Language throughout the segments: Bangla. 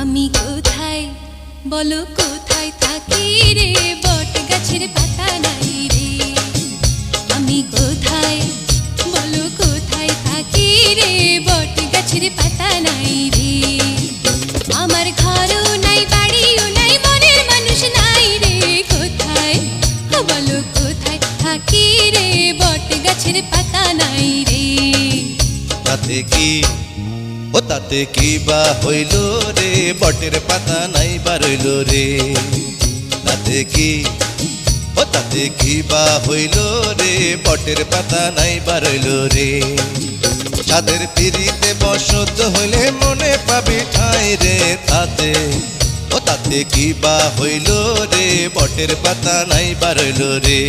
আমি কোথায় বলো কোথায় থাকি রে, বট গাছের পাতা নাই রে। আমি কোথায় বলো কোথায় থাকি রে, বট গাছের পাতা নাই রে। আমার ঘরও নাই বাড়িও নাই, মনের মানুষ নাই রে। কোথায় বলো কোথায় থাকি রে, বট গাছের পাতা নাই রে। তাতে কি ও তাতে কি বা হইল রে, বটের পাতা নাই বা রইল রে। তাতে কি ও তাতে কি বা হইল রে, বটের পাতা নাই বা রইল রে। তাদের পিড়িতে বসত হইলে মনে পাবি ঠাঁই রে। তাতে ও তাতে কি বা হইল রে, বটের পাতা নাই বা রইল রে।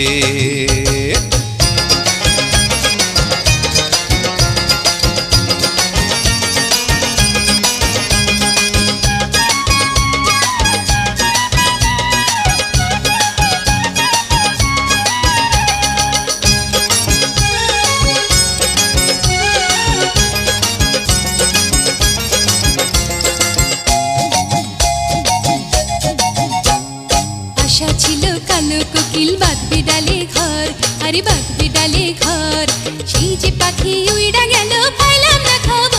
আশা ছিল কালো কোকিল বাঁধবে ডালে ঘর, আরে বাঁধবে ডালে ঘর। সেই যে পাখি উইড়া গেল, পাইলাম না খবর।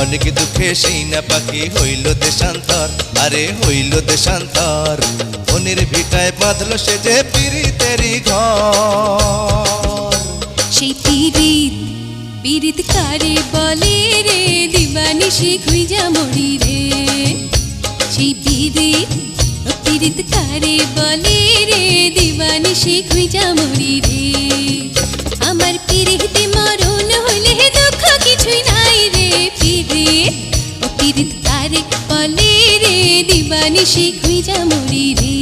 অনেক দুঃখে সেই না পাখি হইল দেশান্তর, আরে হইল দেশান্তর। মনের ভিটায় বাঁধলো সে যে পিরিতেরি ঘর। সেই পীড়িত পীড়িত কারে বলে রে, দিবানিশি খুঁজা মরি রে। সেই পীড়িত পীড়িত কারে বলে রে, দিবানিশি খুঁজা মরি রে। আমার পীড়িতে মরণ হইলে দুঃখ কিছুই নাই রে। পীড়িত পীড়িত কারে বলে রে, দিবানিশি খুঁজা মরি রে।